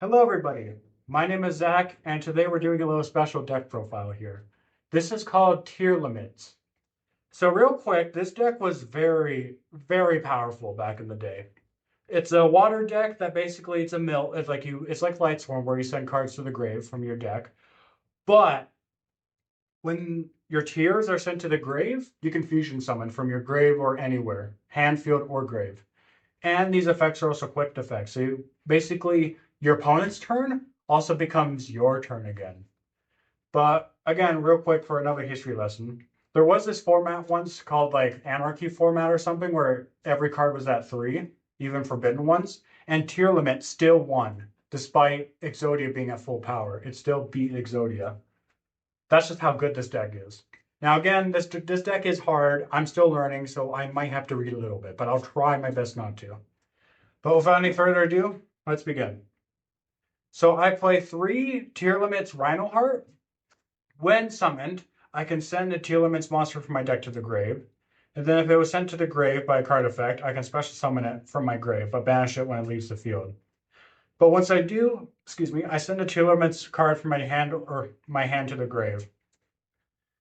Hello everybody, my name is Zach and today we're doing a little special deck profile here. This is called Tearlaments. So real quick, this deck was very powerful back in the day. It's a water deck that basically it's like Lightsworn where you send cards to the grave from your deck. But when your tears are sent to the grave, you can fusion summon from your grave or anywhere, hand, field, or grave. And these effects are also quick effects. So basically, your opponent's turn also becomes your turn again. But again, real quick for another history lesson, there was this format once called like Anarchy format or something where every card was at 3, even forbidden ones, and Tearlament still won, despite Exodia being at full power. It still beat Exodia. That's just how good this deck is. Now again, this deck is hard. I'm still learning, so I might have to read a little bit, but I'll try my best not to. But without any further ado, let's begin. So I play 3 Tearlaments Rhinoheart. When summoned, I can send a Tearlaments monster from my deck to the grave. And then if it was sent to the grave by a card effect, I can special summon it from my grave, but banish it when it leaves the field. But once I do, I send a Tearlaments card from my hand to the grave.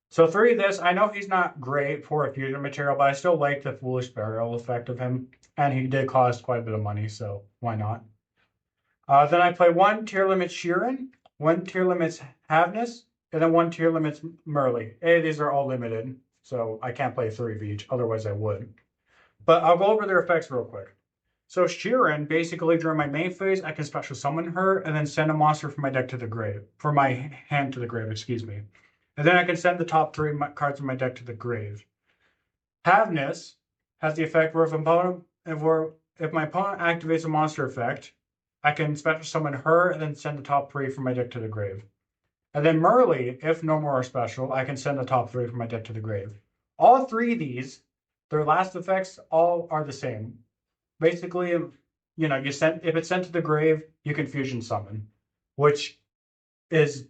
So 3 of this, I know he's not great for a fusion material, but I still like the Foolish Burial effect of him. And he did cost quite a bit of money, so why not? Then I play 1 Tearlaments Sheeran, 1 Tearlaments Havness, and then 1 Tearlaments Merly. These are all limited, so I can't play 3 of each, otherwise I would. But I'll go over their effects real quick. So Sheeran, basically during my main phase, I can special summon her and then send a monster from my deck to the grave, from my hand to the grave, excuse me. And then I can send the top 3 cards from my deck to the grave. Havness has the effect where if my opponent activates a monster effect, I can special summon her and then send the top 3 from my deck to the grave. And then Merly, if no more are special, I can send the top 3 from my deck to the grave. All 3 of these, their last effects all are the same. Basically, if it's sent to the grave, you can fusion summon, which is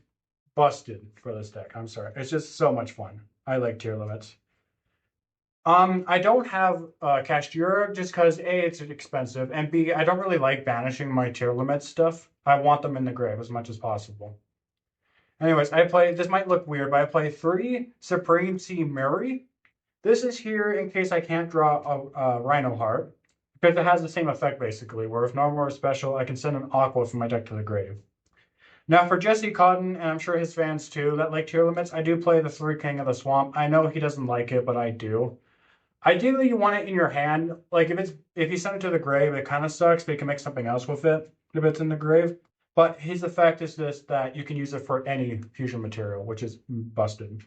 busted for this deck. I'm sorry. It's just so much fun. I like Tearlaments. I don't have Castura just because A, it's expensive, and B, I don't really like banishing my Tearlaments stuff. I want them in the grave as much as possible. Anyways, this might look weird, but I play 3 Supreme Sea Mary. This is here in case I can't draw a Rhino Heart, because it has the same effect basically, where if no more special, I can send an Aqua from my deck to the grave. Now for Jesse Cotton, and I'm sure his fans too, that like Tearlaments, I do play the 3 King of the Swamp. I know he doesn't like it, but I do. Ideally, you want it in your hand. Like if you send it to the grave, it kind of sucks, but you can make something else with it if it's in the grave. But his effect is this, that you can use it for any fusion material, which is busted.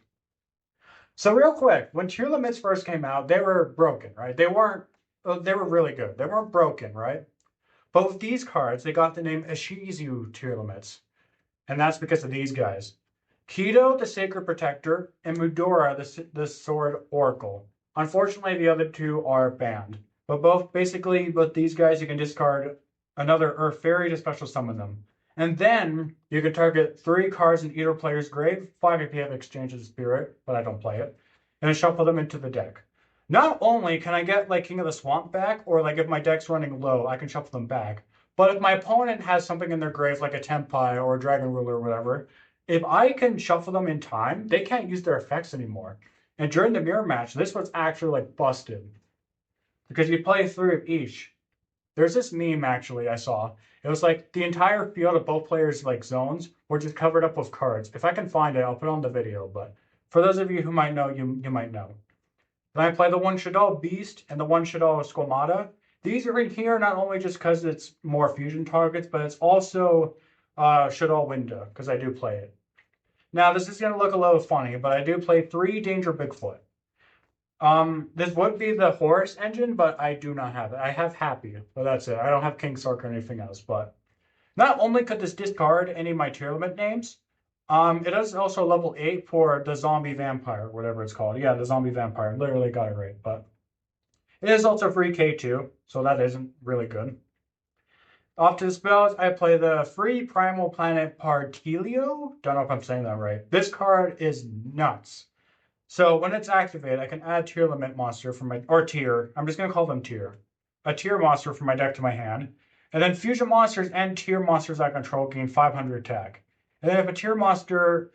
So real quick, when Tearlaments first came out, they were broken, right? They were really good. They weren't broken, right? But with these cards, they got the name Ishizu Tearlaments. And that's because of these guys. Kido, the Sacred Protector, and Mudora, the Sword Oracle. Unfortunately, the other 2 are banned. But with these guys, you can discard another Earth Fairy to special summon them. And then you can target 3 cards in either player's grave, 5 if you have Exchange of the Spirit, but I don't play it, and shuffle them into the deck. Not only can I get like King of the Swamp back, or like if my deck's running low, I can shuffle them back. But if my opponent has something in their grave like a Tempai or a Dragon Ruler or whatever, if I can shuffle them in time, they can't use their effects anymore. And during the mirror match, this was actually like busted. Because you play 3 of each. There's this meme actually I saw. It was like the entire field of both players' like zones were just covered up with cards. If I can find it, I'll put it on the video. But for those of you who might know, you might know. Then I play the 1 Shaddoll Beast and the 1 Shaddoll Squamata. These are in here not only just because it's more fusion targets, but it's also Shaddoll Winda, because I do play it. Now, this is going to look a little funny, but I do play 3 Danger Bigfoot. This would be the Horus engine, but I do not have it. I have Happy, but that's it. I don't have King Sark or anything else, but not only could this discard any of my Tearlament names, it is also level 8 for the Zombie Vampire, whatever it's called. Yeah, the Zombie Vampire. Literally got it right, but it is also free K2, so that isn't really good. Off to the spells, I play the free Primal Planet Partilio. Don't know if I'm saying that right. This card is nuts. So when it's activated, I can add Tearlament monster from my, or tier. I'm just going to call them tier. A tier monster from my deck to my hand. And then fusion monsters and tier monsters I control gain 500 attack. And then if a tier monster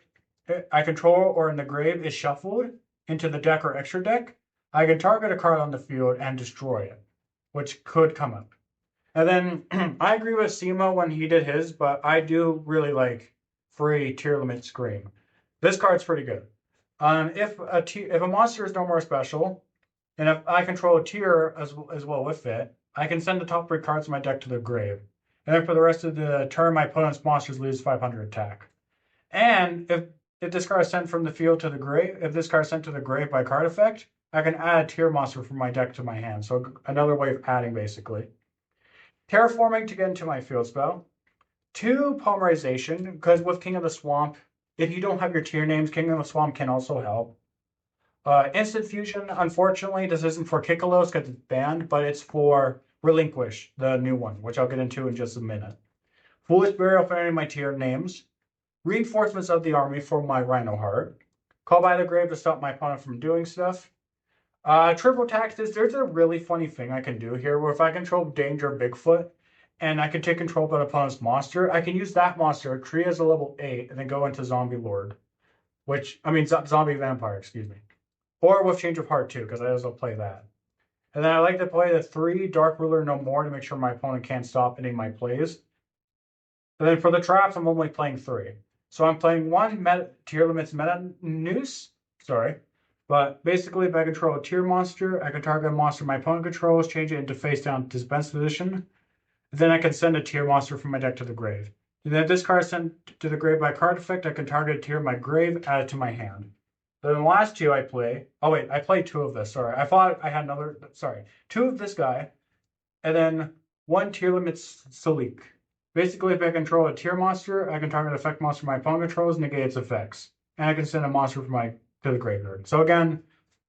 I control or in the grave is shuffled into the deck or extra deck, I can target a card on the field and destroy it, which could come up. And then I agree with Simo when he did his, but I do really like free Tearlaments Scream. This card's pretty good. If a monster is no more special, and if I control a tier as well with it, I can send the top 3 cards of my deck to the grave. And then for the rest of the turn, my opponent's monsters lose 500 attack. And if this card is sent from the field to the grave, if this card is sent to the grave by card effect, I can add a tier monster from my deck to my hand. So another way of adding, basically. Terraforming to get into my field spell. 2 Polymerization, because with King of the Swamp, if you don't have your tier names, King of the Swamp can also help. Instant Fusion, unfortunately, this isn't for Kikalos because it's banned, but it's for Relinquish, the new one, which I'll get into in just a minute. Foolish Burial for any of my tier names. Reinforcements of the army for my Rhino Heart. Call by the Grave to stop my opponent from doing stuff. Triple Taxes, there's a really funny thing I can do here where if I control Danger Bigfoot and I can take control of an opponent's monster, I can use that monster, tree as a level 8, and then go into Zombie Lord. Zombie Vampire, excuse me. Or with Change of Heart too, because I also play that. And then I like to play the 3 Dark Ruler No More to make sure my opponent can't stop any of my plays. And then for the traps, I'm only playing 3. So I'm playing 1 Tearlaments Meta Noose. Sorry. But basically, if I control a tier monster, I can target a monster my opponent controls, change it into face down dispense position. Then I can send a tier monster from my deck to the grave. And then if this card is sent to the grave by card effect, I can target a tier in my grave, add it to my hand. Then the last 2 I play. Oh wait, I played 2 of this. Sorry, I thought I had another. Sorry, 2 of this guy, and then 1 Tearlaments Salik. Basically, if I control a tier monster, I can target an effect monster my opponent controls, negate its effects, and I can send a monster from to the graveyard. So again,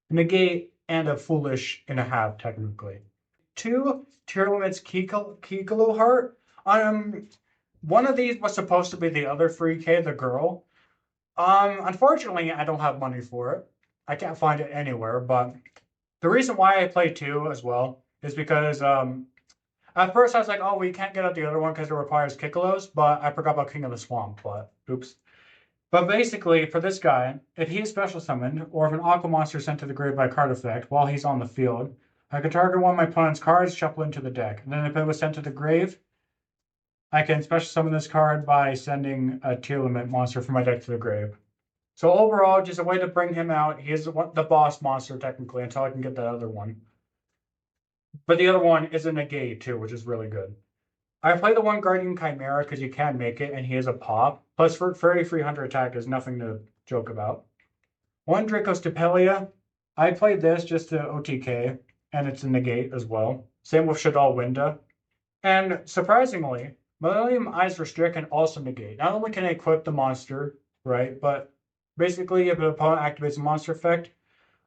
negate and a foolish and a half technically. 2 Tearlaments Kikalo Heart. One of these was supposed to be the other free K, the girl. Unfortunately, I don't have money for it. I can't find it anywhere, but the reason why I play 2 as well is because at first I was like, oh, we can't get out the other one because it requires Kikalos, but I forgot about King of the Swamp, but oops. But basically, for this guy, if he's special summoned, or if an Aqua monster is sent to the grave by card effect while he's on the field, I can target one of my opponent's cards, shuffle into the deck. And then if it was sent to the grave, I can special summon this card by sending a Tearlament monster from my deck to the grave. So overall, just a way to bring him out. He is the boss monster, technically, until I can get the other one. But the other one is a negate, too, which is really good. I play the 1 Guardian Chimera because you can make it, and he is a pop. Plus, for 3,300 attack is nothing to joke about. 1 Dracostepelia. I played this just to OTK, and it's a negate as well. Same with Shadal Winda. And surprisingly, Millennium Eyes Restrict can also negate. Not only can I equip the monster, right, but basically if an opponent activates a monster effect,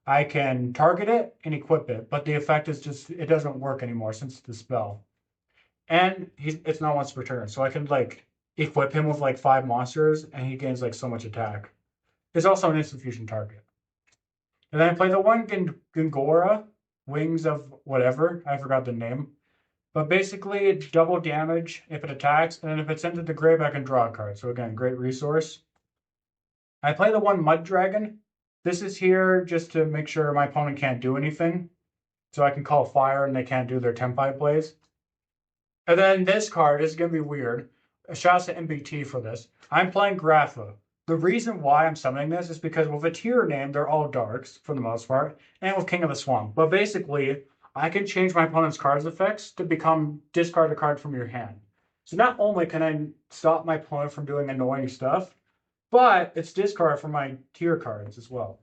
I can target it and equip it, but the effect is just, it doesn't work anymore since it's the spell. And it's not once per turn, so I can like equip him with like 5 monsters and he gains like so much attack. It's also an instant fusion target. And then I play the 1 Gingora, Wings of whatever, I forgot the name. But basically it's double damage if it attacks, and then if it's into the grave I can draw a card. So again, great resource. I play the 1 Mud Dragon. This is here just to make sure my opponent can't do anything. So I can call fire and they can't do their Tempai plays. And then this card is going to be weird. Shout out to MBT for this. I'm playing Grapha. The reason why I'm summoning this is because with a tier name, they're all darks for the most part, and with King of the Swamp. But basically, I can change my opponent's card's effects to become discard a card from your hand. So not only can I stop my opponent from doing annoying stuff, but it's discard for my tier cards as well.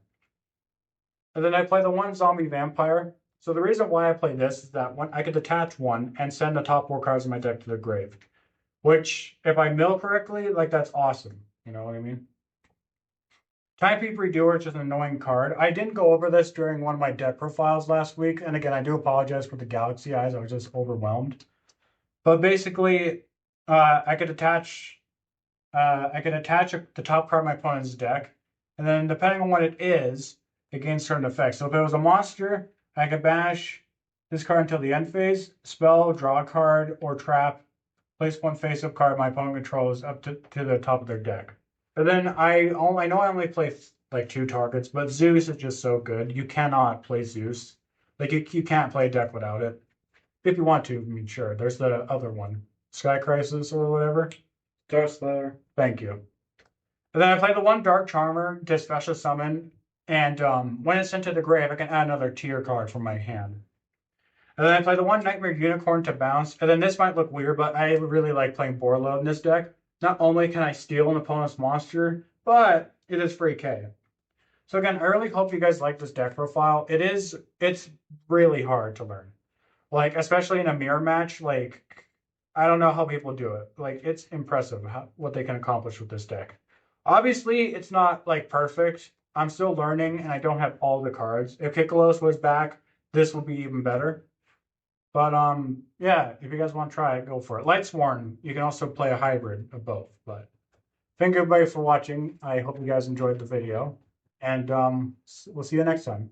And then I play the 1 Zombie Vampire. So the reason why I play this is that I could attach 1 and send the top 4 cards in my deck to the grave. Which, if I mill correctly, like that's awesome. You know what I mean? Time Peep Redoer, which is an annoying card. I didn't go over this during one of my deck profiles last week. And again, I do apologize for the Galaxy Eyes. I was just overwhelmed. But basically, I could attach the top card of my opponent's deck. And then depending on what it is, it gains certain effects. So if it was a monster, I could banish this card until the end phase, spell, draw a card, or trap Place one face-up card my opponent controls up to the top of their deck. And then I know I only play like 2 targets, but Zeus is just so good. You cannot play Zeus. Like you can't play a deck without it. If you want to, I mean, sure. There's the other one, Sky Crisis or whatever. Dark Slayer. Thank you. And then I play the one Dark Charmer to special summon, and when it's sent to the grave, I can add another tier card from my hand. And then I play the one Nightmare Unicorn to bounce. And then this might look weird, but I really like playing Borlo in this deck. Not only can I steal an opponent's monster, but it is free K. So again, I really hope you guys like this deck profile. It's really hard to learn. Like, especially in a mirror match, like, I don't know how people do it. Like, it's impressive what they can accomplish with this deck. Obviously, it's not, like, perfect. I'm still learning, and I don't have all the cards. If Kikalos was back, this would be even better. But, yeah, if you guys want to try it, go for it. Lightsworn, you can also play a hybrid of both. But thank you, everybody, for watching. I hope you guys enjoyed the video. And we'll see you next time.